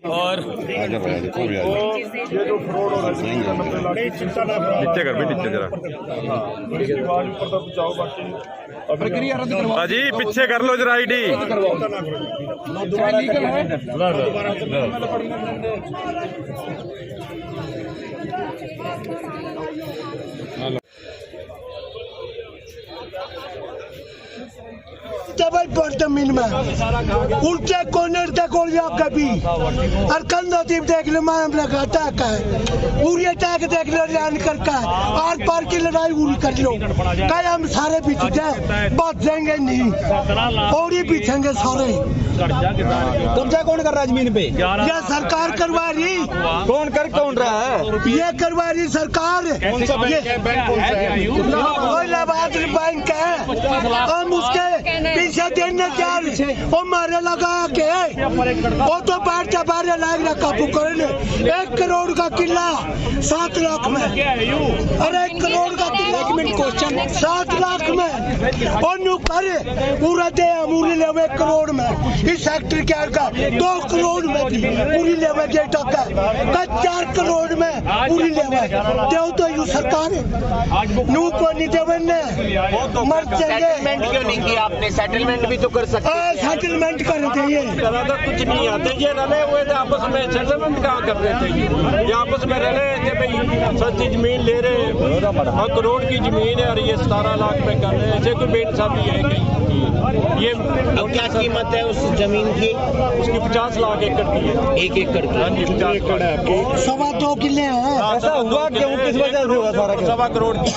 और ये जो फ्रॉड और नीचे कर भी नीचे जरा प्रक्रिया अजी पीछे कर लो जरा आईडी जमीन में उल्टे कोने तक कभी और कंधा दीप देख लो मामला का अटैक है पूरी अटैक देख लो जान करके आर पार की लड़ाई उड़ी कर लो कहीं हम सारे पीछे जाए बात देंगे नहीं और ही पीछेंगे सारे। कब्जा कौन कर रहा है जमीन पे? ये सरकार करवा रही। कौन रहा है? ये करवा रही सरकार। बैंक है हम उसके पीछे देने जा रहे वो मारे लगा के वो तो बारे लाग रहा काबू करने 1 करोड़ का किला 7 लाख में। अरे 1 करोड़ का किला 1 मिनट क्वेश्चन 7 लाख में और नु करे पूरा दे अमूली ले 1 करोड़ में इस फैक्ट्री के का 2 करोड़ में पूरी लेवे डेटा का 4 करोड़ में पूरी लेवे देव तो यू सरकार नू को नहीं देवे ने मर जाएंगे। सेटलमेंट क्यों नहीं किया आपने? सेटलमेंट भी तो कर सकते हैं। सेटलमेंट कर रहे हैं कुछ नहीं आते ये रले हुए थे आपस में। सेटलमेंट कहाँ कर रहे थे? ये आपस में रले थे भाई सस्ती जमीन ले रहे 1 करोड़ की जमीन है और ये 17 लाख में कर रहे हैं। ऐसे कोई बेइंसाफी है कहीं? ये अब क्या कीमत है उस जमीन की? उसकी 50 लाख एकड़ की है। 1 एकड़ की? हाँ जी 50 एकड़ है आपकी। 2.25 किले हैं। ऐसा हुआ क्यों? किस वजह से हुआ सारा? 1.25 करोड़ की।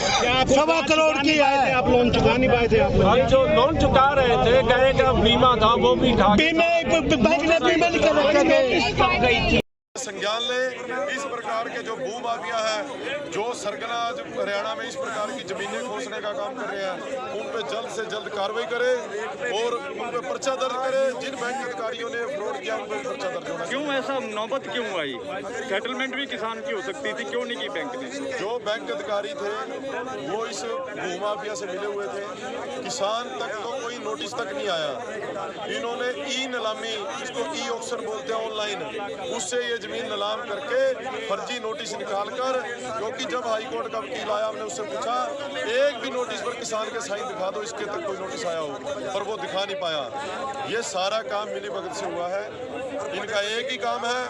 2.25 करोड़ की है। आप लोन चुका नहीं पाए थे? हम जो लोन चुका रहे थे गए का बीमा था वो भी खा बीमे बैंक ने बीमे निकल रखे संज्ञान ले इस प्रकार के जो भू माफिया है जो सरगना हरियाणा में इस प्रकार की जमीनें खोसने का काम कर रहे हैं उन पे जल्द से जल्द कार्रवाई करे और उन पे पर्चा दर्ज करे। जिन बैंक अधिकारियों ने फ्रॉड किया उन पे पर्चा दर्ज होना। क्यों ऐसा नौबत क्यों आई? सेटलमेंट भी किसान की हो सकती थी, क्यों नहीं की बैंक ने? जो बैंक अधिकारी थे वो इस भू माफिया से मिले हुए थे। किसान तक तो कोई नोटिस तक नहीं आया। इन्होंने ई नीलामी जिसको ई ऑक्शन बोलते हैं ऑनलाइन उससे ये जमीन नीलाम करके फर्जी नोटिस निकालकर, क्योंकि जब हाई कोर्ट का वकील आया हमने उससे पूछा एक भी नोटिस पर किसान के साइन दिखा दो इसके तक कोई नोटिस आया हो, पर वो दिखा नहीं पाया। ये सारा काम मिलीभगत से हुआ है। इनका एक ही काम है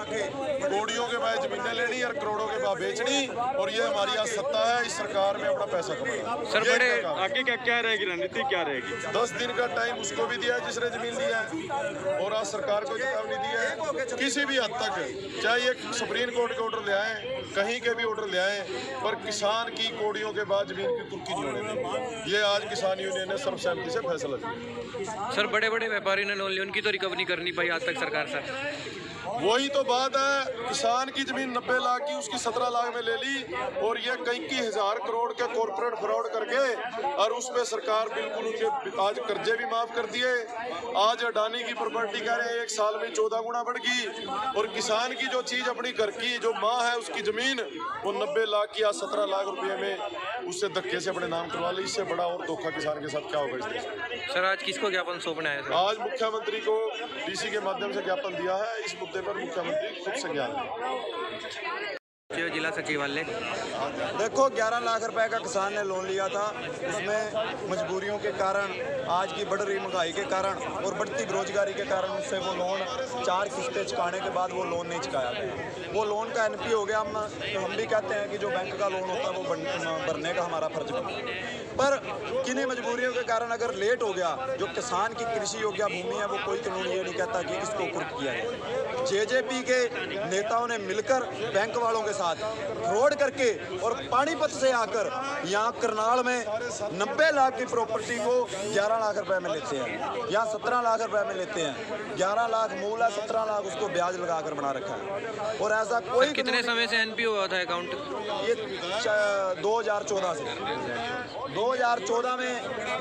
करोड़ियों के बाद जमीनें लेनी और करोड़ों के बाद बेचनी और ये हमारी आज सत्ता है इस सरकार में अपना पैसा कमाना। सर बड़े आगे क्या रहेगी रणनीति, क्या रहेगी? 10 दिन का टाइम उसको भी दिया है जिसने जमीन लिया है और आज सरकार को चेतावनी दी है किसी भी हद तक चाहे ये सुप्रीम कोर्ट के ऑर्डर ले आए कहीं के भी ऑर्डर ले आए पर किसान की कौड़ियों के बाद जमीन की कुर्की नहीं होने देंगे। ये आज किसान यूनियन ने सर्वसहमति से फैसला किया। सर बड़े व्यापारी ने लोन लिया उनकी तो रिकवरी कर नहीं पाई आज तक सरकार सर। वही तो बात है। किसान की जमीन 90 लाख की उसकी 17 लाख में ले ली और ये कई हजार करोड़ के कॉर्पोरेट फ्रॉड करके और उसमें सरकार बिल्कुल उनके आज कर्जे भी माफ कर दिए। आज अडानी की प्रॉपर्टी कह रहे हैं 1 साल में 14 गुना बढ़ गई और किसान की जो चीज अपनी घर की जो माँ है उसकी जमीन वो 90 लाख की आज 17 लाख रुपए में उससे धक्के से अपने नाम करवा ली। इससे बड़ा और धोखा किसान के साथ क्या होगा इस देश में? सर आज किसको ज्ञापन सौंपना है? आज मुख्यमंत्री को डीसी के माध्यम से ज्ञापन दिया है। इस मुद्दे पर मुख्यमंत्री खुद संज्ञान है। जिला सचिवालय देखो 11 लाख रुपए का किसान ने लोन लिया था। उसमें मजबूरियों के कारण आज की बढ़ रही महंगाई के कारण और बढ़ती बेरोजगारी के कारण उससे वो लोन 4 किस्तें चुकाने के बाद वो लोन नहीं चुकाया गया। वो लोन का एनपी हो गया। हम भी कहते हैं कि जो बैंक का लोन होता है वो भरने का हमारा फर्ज बनता है, पर किन्हीं मजबूरियों के कारण अगर लेट हो गया जो किसान की कृषि योग्य भूमि है वो कोई कानून ये नहीं कहता कि इसको कुर्क किया जाए। जेजेपी के नेताओं ने मिलकर बैंक वालों के साथ फ्रॉड करके और पानीपत से आकर यहाँ करनाल में 90 लाख की प्रॉपर्टी को 11 लाख रुपए में लेते हैं, यहाँ 17 लाख रुपए में लेते हैं। 11 लाख मूल है, 17 लाख उसको ब्याज लगाकर बना रखा है। और ऐसा कोई कितने समय से एनपीओ हुआ था अकाउंट? ये 2014 से 2014 में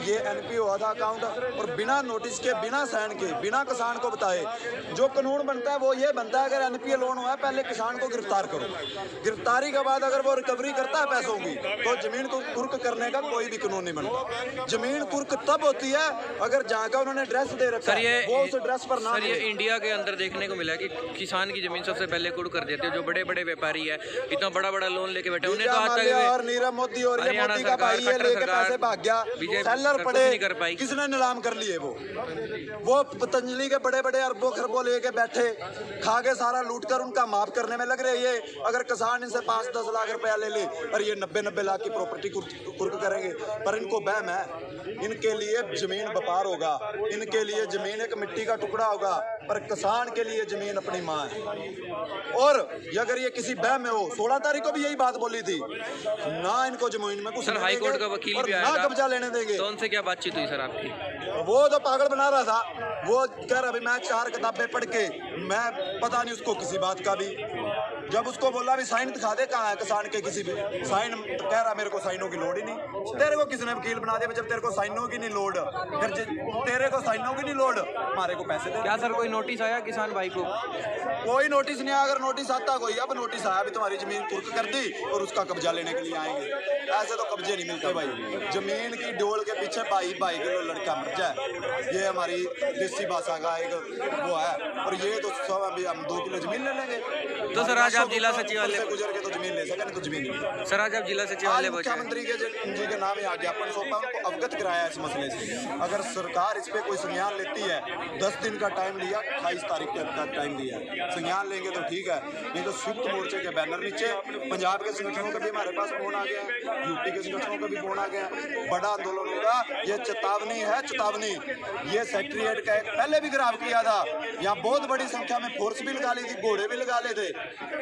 ये एनपीओ हुआ था अकाउंट और बिना नोटिस के बिना साइन के बिना किसान को बताए जो कानून बनता है वो ये बनता है अगर एनपीए लोन हुआ है पहले किसान को गिरफ्तार करो। गिरफ्तारी के बाद अगर वो रिकवरी करता है पैसों की तो जमीन को कुर्क करने का कोई भी कानून नहीं बनता। जमीन कुर्क तब होती है अगर जहाँ का उन्होंने ड्रेस दे रखा सर, है वो उस ड्रेस पर ना सर, ये इंडिया के अंदर देखने को मिला है कि किसान की जमीन सबसे पहले कुर्क कर देते हैं। जो बड़े बड़े व्यापारी है, इतना बड़ा बड़ा लोन लेके बैठे, उन्हें तो आज तक और नीरव मोदी और ये हरियाणा मोदी का सरकार, भाई ये खट्टर लेके सरकार, पैसे भाग गया, बीजेपी सेलर सरकार पड़े, कुछ नहीं कर पाई। किसने नीलाम कर लिए? वो पतंजलि के बड़े बड़े अरबों खरबों लेके बैठे, खा के सारा लूट कर उनका माफ करने में लग रहे। ये अगर किसान इनसे 5-10 लाख रुपया ले ले और ये 90-90 लाख की प्रॉपर्टी कुर्क करेंगे, पर इनको बहम है इनके लिए जमीन व्यापार होगा, इनके लिए जमीन एक मिट्टी का टुकड़ा होगा, पर किसान के लिए जमीन अपनी माँ है। और अगर ये किसी बहम में हो, 16 तारीख को भी यही बात बोली थी, ना इनको जमीन में कुछ सर, हाई कोर्ट का वकील भी आया ना था, कब्जा लेने देंगे। तो उनसे क्या बातचीत हुई सर आपकी? वो तो पागल बना रहा था, वो कह रहा मैं 4 किताबें पढ़ के मैं पता नहीं उसको किसी बात का भी। जब उसको बोला भी साइन दिखा दे कहाँ है किसान के, किसी भी साइन, कह रहा मेरे को साइनों की लोड ही नहीं। तेरे को किसने वकील बना दिया? जब तेरे को साइनों की नहीं लोड, फिर तेरे को साइनों की नहीं लोड, हमारे को पैसे दे। क्या सर कोई नोटिस आया किसान भाई को? कोई नोटिस नहीं आया। अगर नोटिस आता कोई, अब नोटिस आया भी तुम्हारी जमीन कुर्क कर दी और उसका कब्जा लेने के लिए आएंगे। ऐसे तो कब्जे नहीं मिलते भाई। जमीन की डोल के पीछे 22 किलो लड़का मर जाए, ये हमारी देसी भाषा का एक वो है। और ये तो सब अभी हम 2 किलो जमीन ले लेंगे। तो सर आज आप जिला सचिवालय से गुजर के तो जमीन ले सके, नहीं तो जमीन नहीं। सर आज आप जिला सचिवालय पहुंचे, मुख्यमंत्री के जी के नाम यहाँ ज्ञापन सौंपा, उनको अवगत कराया इस मसले से। अगर सरकार इस पे कोई संज्ञान लेती है, 10 दिन का टाइम लिया, 28 तारीख तक टाइम दिया, संज्ञान लेंगे तो ठीक है, नहीं तो संयुक्त मोर्चे के बैनर नीचे। पंजाब के संगठनों का भी हमारे पास फोन आ गया, यूपी के संगठनों का भी फोन आ गया, बड़ा आंदोलन होगा। ये चेतावनी है, चेतावनी। ये सेक्रेटरीट का एक पहले भी गिराव किया था, यहाँ बहुत बड़ी संख्या में फोर्स भी लगा ली थी, घोड़े भी लगा ले थे,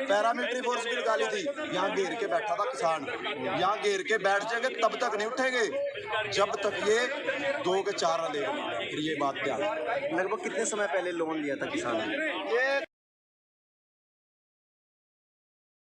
पैरामिलिट्री फोर्स भी लगा ली थी। यहाँ घेर के बैठा था किसान, यहाँ घेर के बैठ जाएंगे तब तक नहीं उठेंगे जब तक ये 2 के 4 ले। फिर ये बात क्या, लगभग कितने समय पहले लोन लिया था किसान ने? ये